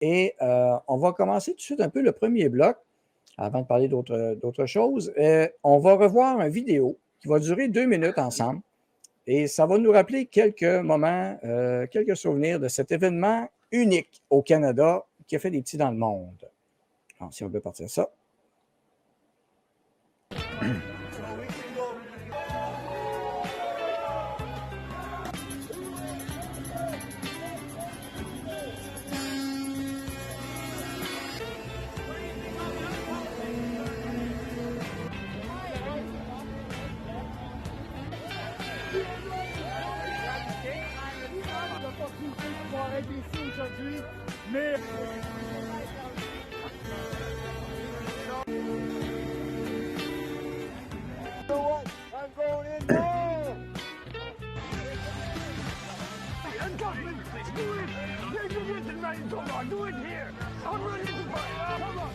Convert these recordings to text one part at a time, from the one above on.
Et on va commencer tout de suite un peu le premier bloc, avant de parler d'autres choses. On va revoir une vidéo qui va durer 2 minutes ensemble. Et ça va nous rappeler quelques moments, quelques souvenirs de cet événement unique au Canada qui a fait des petits dans le monde. Alors, si on peut partir ça. Mais I'm going in now. Do it. Do it tonight. Come on, do it here. I'm ready to fight. Come on.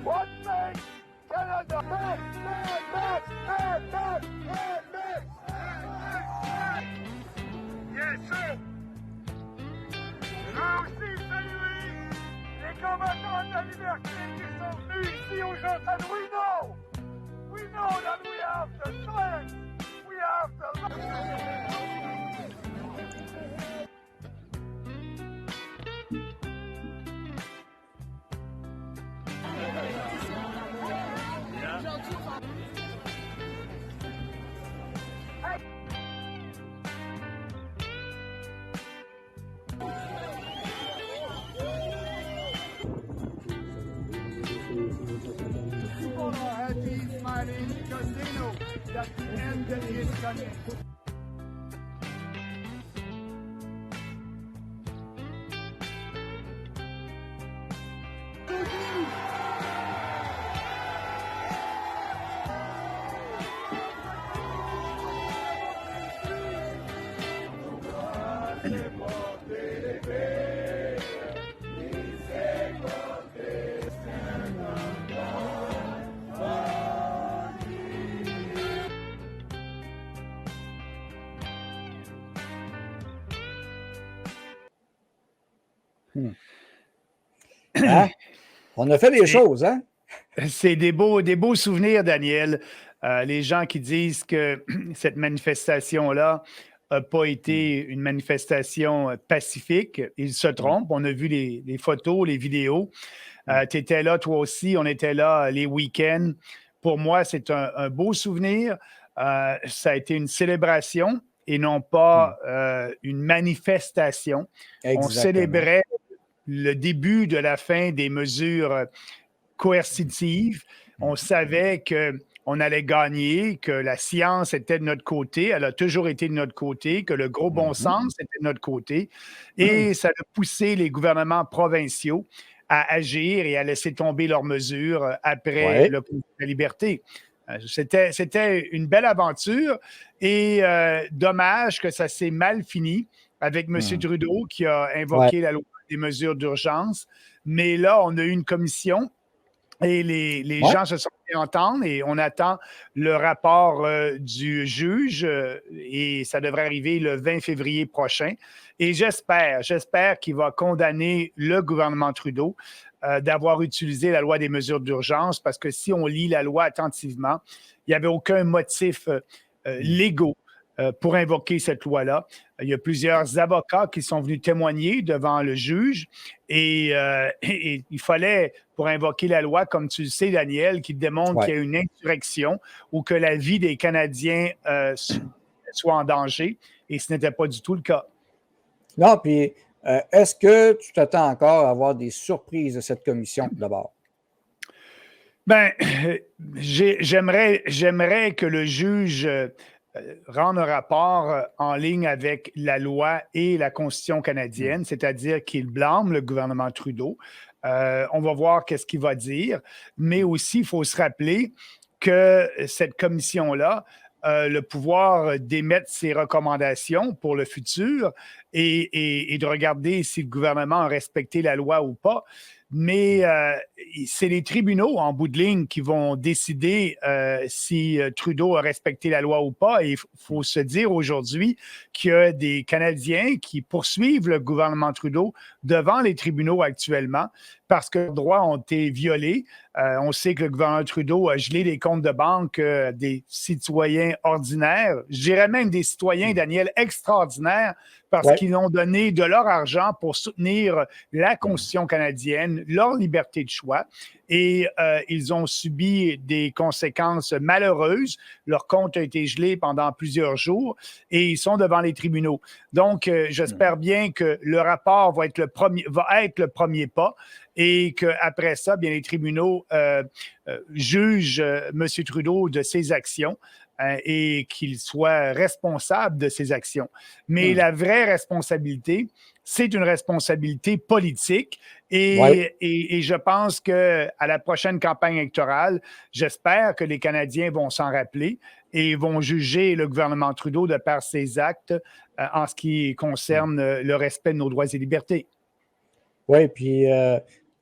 What makes Canada back? Yes, sir. Je veux aussi saluer les combattants de la liberté qui sont venus ici aujourd'hui. We know that we have the strength. We have the people are happy, smiling, because they know that the end is coming. Hein? On a fait des choses, hein? C'est des beaux souvenirs, Daniel. Les gens qui disent que cette manifestation-là n'a pas été une manifestation pacifique, ils se trompent. On a vu les photos, les vidéos. Tu étais là, toi aussi. On était là les week-ends. Pour moi, c'est un beau souvenir. Ça a été une célébration et non pas une manifestation. Exactement. On célébrait le début de la fin des mesures coercitives. On savait qu'on allait gagner, que la science était de notre côté. Elle a toujours été de notre côté, que le gros bon sens était de notre côté. Et ça a poussé les gouvernements provinciaux à agir et à laisser tomber leurs mesures après le coup de la liberté. C'était une belle aventure et dommage que ça s'est mal fini avec M. Trudeau qui a invoqué la loi des mesures d'urgence. Mais là, on a eu une commission et les gens se sont fait entendre et on attend le rapport du juge et ça devrait arriver le 20 février prochain. Et j'espère qu'il va condamner le gouvernement Trudeau d'avoir utilisé la loi des mesures d'urgence parce que si on lit la loi attentivement, il n'y avait aucun motif légaux pour invoquer cette loi-là. Il y a plusieurs avocats qui sont venus témoigner devant le juge et il fallait, pour invoquer la loi, comme tu le sais, Daniel, qui démontre qu'il y a une insurrection ou que la vie des Canadiens soit en danger et ce n'était pas du tout le cas. Non, puis est-ce que tu t'attends encore à avoir des surprises de cette commission d'abord? Bien, j'aimerais que le juge rendre un rapport en ligne avec la loi et la Constitution canadienne, c'est-à-dire qu'il blâme le gouvernement Trudeau. On va voir qu'est-ce qu'il va dire, mais aussi, il faut se rappeler que cette commission-là a le pouvoir d'émettre ses recommandations pour le futur et de regarder si le gouvernement a respecté la loi ou pas. Mais c'est les tribunaux, en bout de ligne, qui vont décider si Trudeau a respecté la loi ou pas. Et il faut se dire aujourd'hui qu'il y a des Canadiens qui poursuivent le gouvernement Trudeau devant les tribunaux actuellement parce que leurs droits ont été violés. On sait que le gouvernement Trudeau a gelé les comptes de banque des citoyens ordinaires, je dirais même des citoyens, Daniel, extraordinaires, parce qu'ils ont donné de leur argent pour soutenir la Constitution canadienne, leur liberté de choix. Et ils ont subi des conséquences malheureuses. Leur compte a été gelé pendant plusieurs jours et ils sont devant les tribunaux. Donc, j'espère bien que le rapport va être le premier pas et qu'après ça, bien, les tribunaux jugent M. Trudeau de ses actions. Et qu'il soit responsable de ses actions. Mais la vraie responsabilité, c'est une responsabilité politique. Et je pense qu'à la prochaine campagne électorale, j'espère que les Canadiens vont s'en rappeler et vont juger le gouvernement Trudeau de par ses actes en ce qui concerne le respect de nos droits et libertés. Oui, puis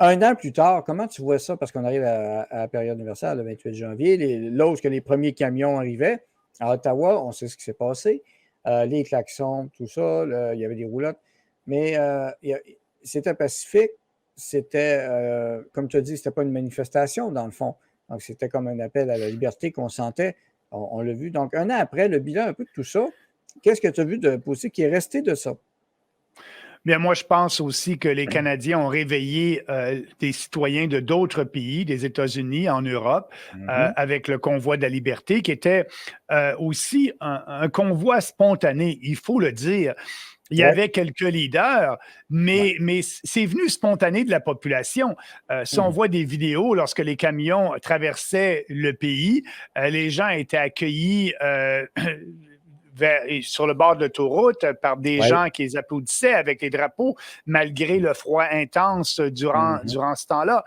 un an plus tard, comment tu vois ça? Parce qu'on arrive à la période universelle, le 28 janvier, lorsque les premiers camions arrivaient à Ottawa, on sait ce qui s'est passé. Les klaxons, tout ça, il y avait des roulottes. Mais c'était pacifique. C'était, comme tu as dit, c'était pas une manifestation, dans le fond. Donc, c'était comme un appel à la liberté qu'on sentait. On l'a vu. Donc, un an après, le bilan un peu de tout ça, qu'est-ce que tu as vu de positif qui est resté de ça? Bien, moi, je pense aussi que les Canadiens ont réveillé des citoyens de d'autres pays, des États-Unis, en Europe, avec le convoi de la liberté, qui était aussi un convoi spontané, il faut le dire. Il y avait quelques leaders, mais c'est venu spontané de la population. Si on voit des vidéos, lorsque les camions traversaient le pays, les gens étaient accueillis sur le bord de l'autoroute par des gens qui les applaudissaient avec les drapeaux, malgré le froid intense durant ce temps-là.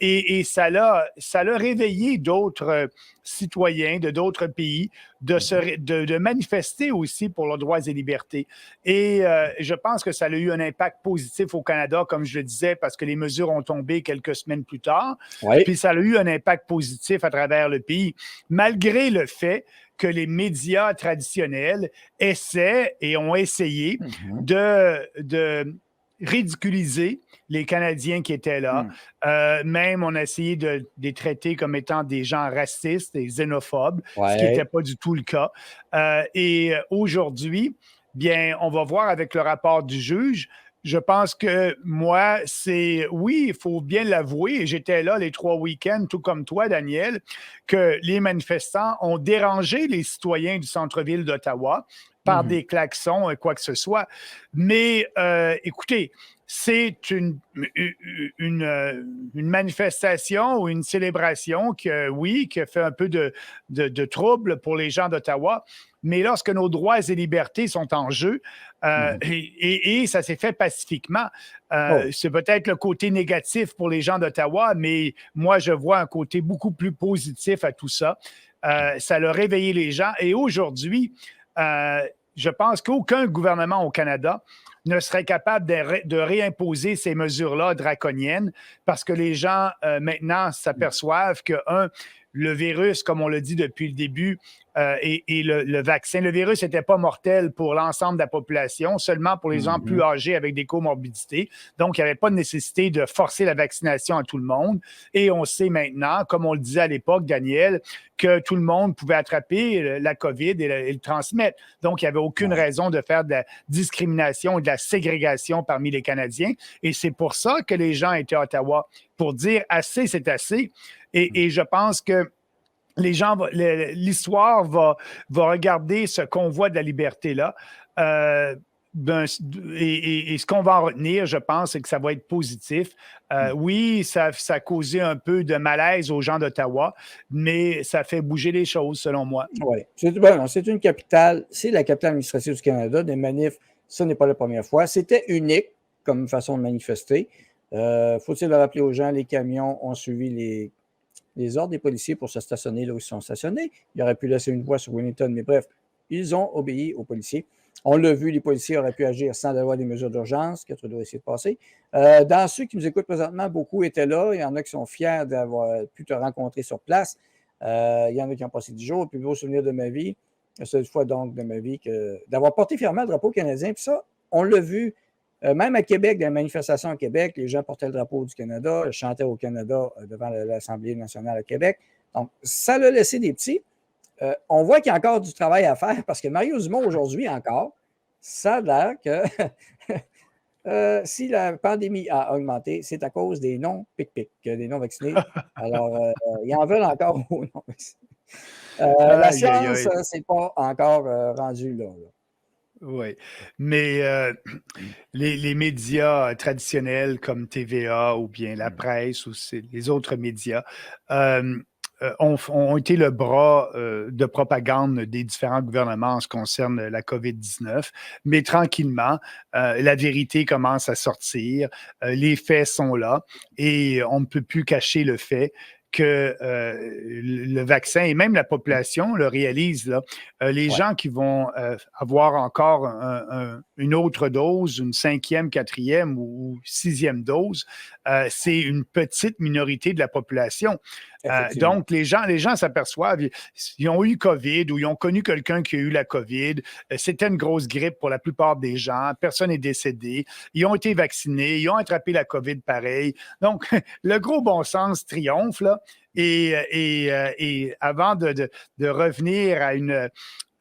Et ça l'a réveillé d'autres citoyens de d'autres pays de manifester aussi pour leurs droits et libertés. Et je pense que ça a eu un impact positif au Canada, comme je le disais, parce que les mesures ont tombé quelques semaines plus tard. Puis ça a eu un impact positif à travers le pays, malgré le fait que les médias traditionnels essaient et ont essayé de ridiculiser les Canadiens qui étaient là. Même, on a essayé de les traiter comme étant des gens racistes et xénophobes, ce qui n'était pas du tout le cas. Et aujourd'hui, bien, on va voir avec le rapport du juge. Je pense que moi, oui, il faut bien l'avouer, et j'étais là les 3 week-ends, tout comme toi, Daniel, que les manifestants ont dérangé les citoyens du centre-ville d'Ottawa par des klaxons, quoi que ce soit. Mais écoutez, c'est une manifestation ou une célébration qui a fait un peu de trouble pour les gens d'Ottawa. Mais lorsque nos droits et libertés sont en jeu, et ça s'est fait pacifiquement, c'est peut-être le côté négatif pour les gens d'Ottawa, mais moi, je vois un côté beaucoup plus positif à tout ça. Ça a réveillé les gens. Et aujourd'hui, je pense qu'aucun gouvernement au Canada ne serait capable de réimposer ces mesures-là draconiennes parce que les gens, maintenant, s'aperçoivent que, le virus, comme on l'a dit depuis le début, et le vaccin, le virus n'était pas mortel pour l'ensemble de la population, seulement pour les gens plus âgés avec des comorbidités. Donc, il n'y avait pas de nécessité de forcer la vaccination à tout le monde. Et on sait maintenant, comme on le disait à l'époque, Daniel, que tout le monde pouvait attraper la COVID et le transmettre. Donc, il n'y avait aucune raison de faire de la discrimination et de la ségrégation parmi les Canadiens. Et c'est pour ça que les gens étaient à Ottawa, pour dire assez, c'est assez. Et je pense que l'histoire va regarder ce convoi de la liberté-là. Et ce qu'on va en retenir, je pense, c'est que ça va être positif. Oui, ça a causé un peu de malaise aux gens d'Ottawa, mais ça fait bouger les choses, selon moi. Oui. C'est une capitale, c'est la capitale administrative du Canada. Des manifs, ce n'est pas la première fois. C'était unique comme façon de manifester. Faut-il le rappeler aux gens, les camions ont suivi les ordres des policiers pour se stationner là où ils sont stationnés. Ils auraient pu laisser une voie sur Wellington, mais bref, ils ont obéi aux policiers. On l'a vu, les policiers auraient pu agir sans avoir des mesures d'urgence que Trudeau a essayé de passer. Dans ceux qui nous écoutent présentement, beaucoup étaient là. Il y en a qui sont fiers d'avoir pu te rencontrer sur place. Il y en a qui ont passé 10 jours. Le plus beau souvenir de ma vie, la seule fois donc de ma vie, d'avoir porté fièrement le drapeau canadien. Puis ça, on l'a vu, même à Québec, dans les manifestations à Québec, les gens portaient le drapeau du Canada, chantaient au Canada devant l'Assemblée nationale à Québec. Donc, ça l'a laissé des petits. On voit qu'il y a encore du travail à faire parce que Mario Dumont, aujourd'hui encore, ça a l'air que si la pandémie a augmenté, c'est à cause des non-pic-pic, des non-vaccinés. Alors, ils en veulent encore aux non-vaccinés. La science, c'est pas encore rendu là. Oui, mais les médias traditionnels comme TVA ou bien la presse ou les autres médias ont été le bras de propagande des différents gouvernements en ce qui concerne la COVID-19. Mais tranquillement, la vérité commence à sortir, les faits sont là et on ne peut plus cacher le fait que le vaccin et même la population le réalise. Là, les gens qui vont avoir encore une autre dose, une 5e, 4e ou 6e dose, c'est une petite minorité de la population. Donc, les gens s'aperçoivent, ils ont eu COVID ou ils ont connu quelqu'un qui a eu la COVID. C'était une grosse grippe pour la plupart des gens. Personne n'est décédé. Ils ont été vaccinés. Ils ont attrapé la COVID pareil. Donc, le gros bon sens triomphe, là. Et avant de revenir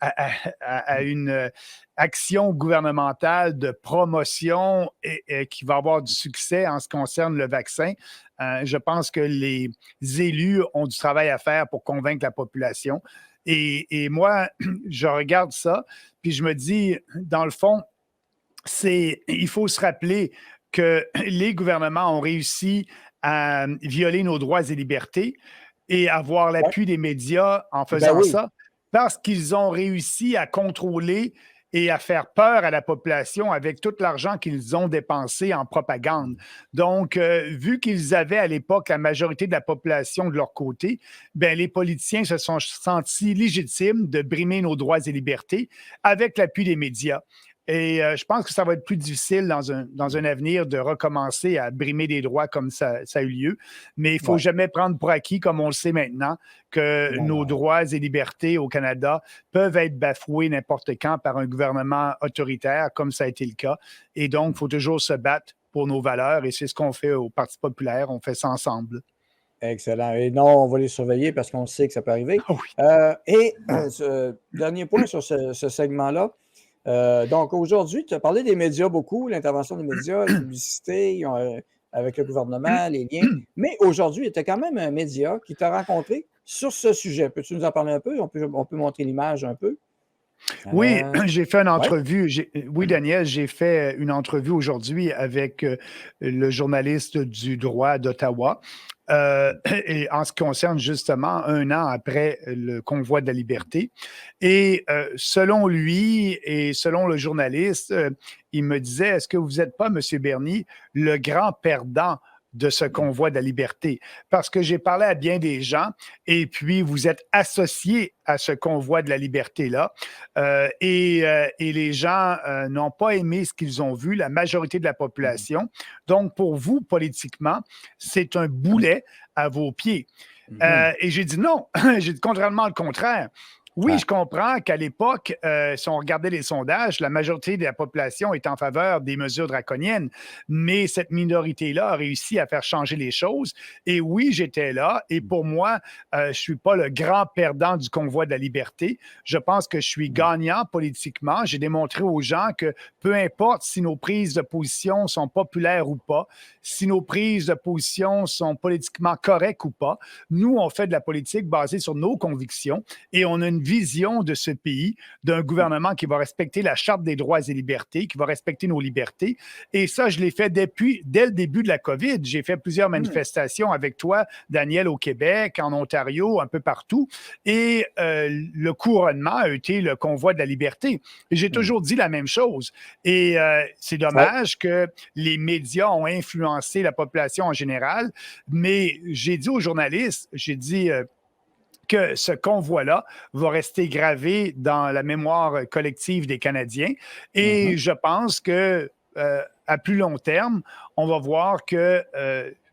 à une action gouvernementale de promotion et qui va avoir du succès en ce qui concerne le vaccin, je pense que les élus ont du travail à faire pour convaincre la population. Et moi, je regarde ça, puis je me dis, dans le fond, il faut se rappeler que les gouvernements ont réussi à violer nos droits et libertés et avoir l'appui des médias en faisant ça parce qu'ils ont réussi à contrôler et à faire peur à la population avec tout l'argent qu'ils ont dépensé en propagande. Donc, vu qu'ils avaient à l'époque la majorité de la population de leur côté, bien, les politiciens se sont sentis légitimes de brimer nos droits et libertés avec l'appui des médias. Et je pense que ça va être plus difficile dans un avenir de recommencer à brimer des droits comme ça a eu lieu. Mais il ne faut jamais prendre pour acquis, comme on le sait maintenant, que nos droits et libertés au Canada peuvent être bafoués n'importe quand par un gouvernement autoritaire, comme ça a été le cas. Et donc, il faut toujours se battre pour nos valeurs. Et c'est ce qu'on fait au Parti populaire. On fait ça ensemble. Excellent. Et non, on va les surveiller parce qu'on sait que ça peut arriver. Dernier point sur ce segment-là. Donc, aujourd'hui, tu as parlé des médias beaucoup, l'intervention des médias, la publicité avec le gouvernement, les liens. Mais aujourd'hui, tu as quand même un média qui t'a rencontré sur ce sujet. Peux-tu nous en parler un peu? On peut montrer l'image un peu. Oui, j'ai fait une entrevue. Oui, Daniel, j'ai fait une entrevue aujourd'hui avec le journaliste du droit d'Ottawa. Et en ce qui concerne justement 1 an après le convoi de la liberté. Et selon lui et selon le journaliste, il me disait, est-ce que vous n'êtes pas, M. Bernier, le grand perdant de ce convoi de la liberté? Parce que j'ai parlé à bien des gens et puis vous êtes associés à ce convoi de la liberté-là et les gens n'ont pas aimé ce qu'ils ont vu, la majorité de la population. Donc, pour vous, politiquement, c'est un boulet à vos pieds. Et j'ai dit non, j'ai dit contrairement le contraire. Oui, je comprends qu'à l'époque, si on regardait les sondages, la majorité de la population est en faveur des mesures draconiennes, mais cette minorité-là a réussi à faire changer les choses. Et oui, j'étais là. Et pour moi, je ne suis pas le grand perdant du convoi de la liberté. Je pense que je suis gagnant politiquement. J'ai démontré aux gens que peu importe si nos prises de position sont populaires ou pas, si nos prises de position sont politiquement correctes ou pas, nous, on fait de la politique basée sur nos convictions et on a une vision de ce pays, d'un gouvernement qui va respecter la Charte des droits et libertés, qui va respecter nos libertés. Et ça, je l'ai fait dès le début de la COVID. J'ai fait plusieurs manifestations avec toi, Daniel, au Québec, en Ontario, un peu partout. Et le couronnement a été le convoi de la liberté. Et j'ai toujours dit la même chose. Et c'est dommage que les médias ont influencé la population en général, mais j'ai dit aux journalistes, j'ai dit... que ce convoi-là va rester gravé dans la mémoire collective des Canadiens. Et je pense que à plus long terme, on va voir que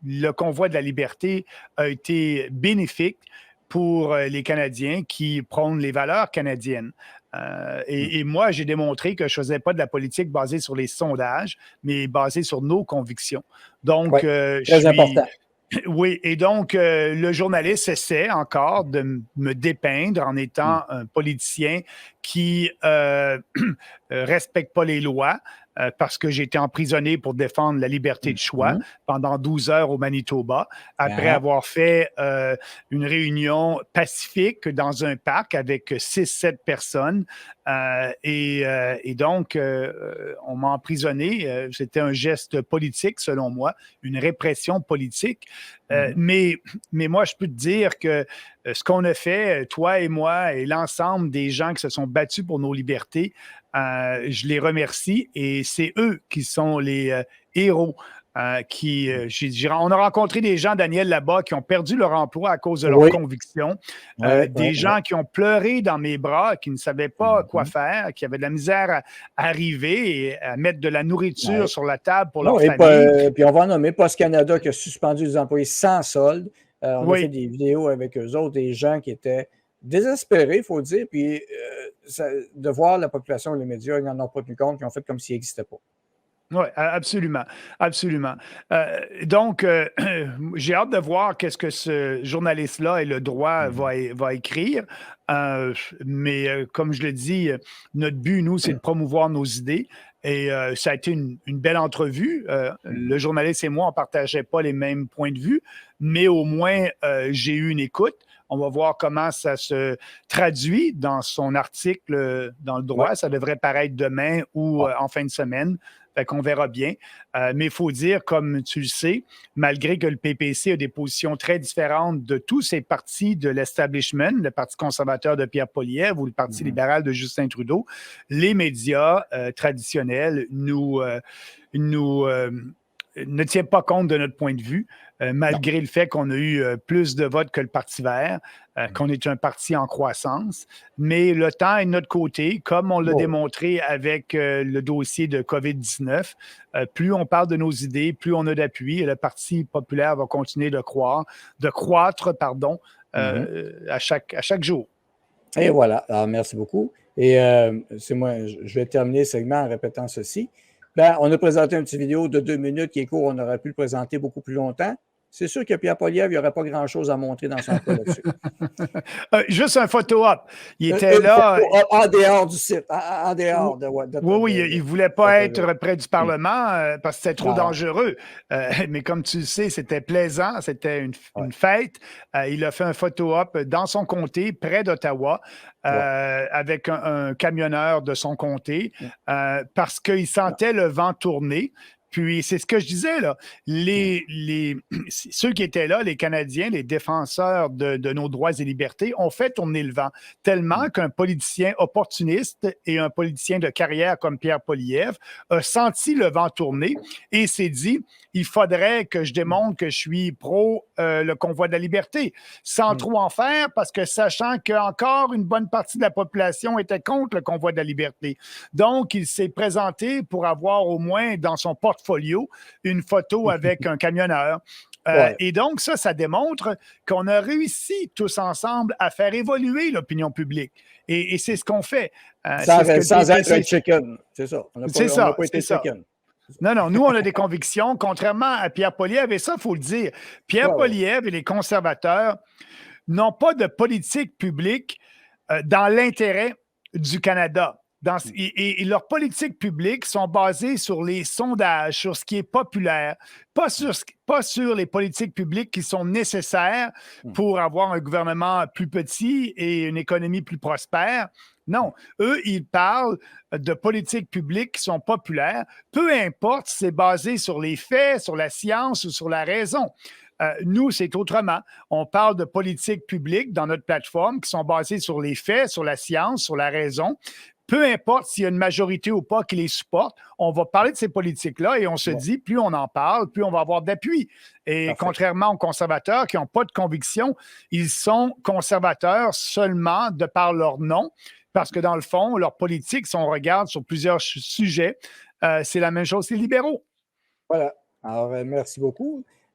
le convoi de la liberté a été bénéfique pour les Canadiens qui prônent les valeurs canadiennes. Et moi, j'ai démontré que je ne faisais pas de la politique basée sur les sondages, mais basée sur nos convictions. Donc, très important. Oui, et donc, le journaliste essaie encore de me dépeindre en étant un politicien qui respecte pas les lois, parce que j'ai été emprisonné pour défendre la liberté de choix pendant 12 heures au Manitoba, après avoir fait une réunion pacifique dans un parc avec 6-7 personnes. Et donc, on m'a emprisonné. C'était un geste politique, selon moi, une répression politique. Mais moi, je peux te dire que ce qu'on a fait, toi et moi, et l'ensemble des gens qui se sont battus pour nos libertés, je les remercie et c'est eux qui sont les héros. On a rencontré des gens, Daniel, là-bas, qui ont perdu leur emploi à cause de leurs convictions. Des gens qui ont pleuré dans mes bras, qui ne savaient pas quoi faire, qui avaient de la misère à arriver et à mettre de la nourriture sur la table pour leur famille. Puis on va nommer Post Canada qui a suspendu les employés sans solde. On a fait des vidéos avec eux autres, des gens qui étaient désespérés, il faut dire, puis de voir la population et les médias, ils n'en ont pas tenu compte, ils ont fait comme s'il n'existait pas. Oui, absolument, absolument. Donc, j'ai hâte de voir qu'est-ce que ce journaliste-là et le droit va écrire. Mais comme je le dis, notre but, nous, c'est de promouvoir nos idées. Et ça a été une belle entrevue. Le journaliste et moi, on ne partageait pas les mêmes points de vue, mais au moins, j'ai eu une écoute. On va voir comment ça se traduit dans son article dans le droit. Ça devrait paraître demain ou en fin de semaine. Fait qu'on verra bien. Mais il faut dire, comme tu le sais, malgré que le PPC a des positions très différentes de tous ces partis de l'establishment, le Parti conservateur de Pierre Poilievre ou le Parti libéral de Justin Trudeau, les médias traditionnels ne tiennent pas compte de notre point de vue, malgré le fait qu'on a eu plus de votes que le Parti vert, qu'on est un parti en croissance. Mais le temps est de notre côté, comme on l'a démontré avec le dossier de COVID-19. Plus on parle de nos idées, plus on a d'appui. Et le Parti populaire va continuer de croître, à chaque jour. Et voilà. Alors, merci beaucoup. Et je vais terminer le segment en répétant ceci. On a présenté une petite vidéo de 2 minutes qui est court. On aurait pu le présenter beaucoup plus longtemps. C'est sûr que Pierre Poilievre, il n'y aurait pas grand-chose à montrer dans son cas là-dessus. Juste un photo-op. Il était là. En dehors du site. En dehors de oui, il ne voulait pas être près du Parlement parce que c'était trop dangereux. Mais comme tu le sais, c'était plaisant. C'était une fête. Il a fait un photo-op dans son comté, près d'Ottawa, avec un camionneur de son comté, parce qu'il sentait le vent tourner. Puis, c'est ce que je disais, là. Ceux qui étaient là, les Canadiens, les défenseurs de nos droits et libertés, ont fait tourner le vent tellement qu'un politicien opportuniste et un politicien de carrière comme Pierre Poilievre a senti le vent tourner et s'est dit, il faudrait que je démontre que je suis pro le convoi de la liberté, sans trop en faire, parce que sachant qu'encore une bonne partie de la population était contre le convoi de la liberté. Donc, il s'est présenté pour avoir au moins dans son portfolio une photo avec un camionneur. Et donc, ça démontre qu'on a réussi tous ensemble à faire évoluer l'opinion publique. Et c'est ce qu'on fait. Sans être un chicken. C'est ça. On n'a pas été chicken. Non, nous, on a des convictions, contrairement à Pierre Poilievre, et ça, il faut le dire. Pierre Poilievre et les conservateurs n'ont pas de politique publique dans l'intérêt du Canada. Et leurs politiques publiques sont basées sur les sondages, sur ce qui est populaire, pas sur les politiques publiques qui sont nécessaires pour avoir un gouvernement plus petit et une économie plus prospère. Non, eux, ils parlent de politiques publiques qui sont populaires, peu importe si c'est basé sur les faits, sur la science ou sur la raison. Nous, c'est autrement. On parle de politiques publiques dans notre plateforme qui sont basées sur les faits, sur la science, sur la raison. peu importe s'il y a une majorité ou pas qui les supporte, on va parler de ces politiques-là et on se dit, plus on en parle, plus on va avoir d'appui. Et Parfait. contrairement aux conservateurs qui n'ont pas de conviction, ils sont conservateurs seulement de par leur nom, parce que dans le fond, leur politique, si on regarde sur plusieurs sujets, c'est la même chose que les libéraux. Voilà. Alors, merci beaucoup.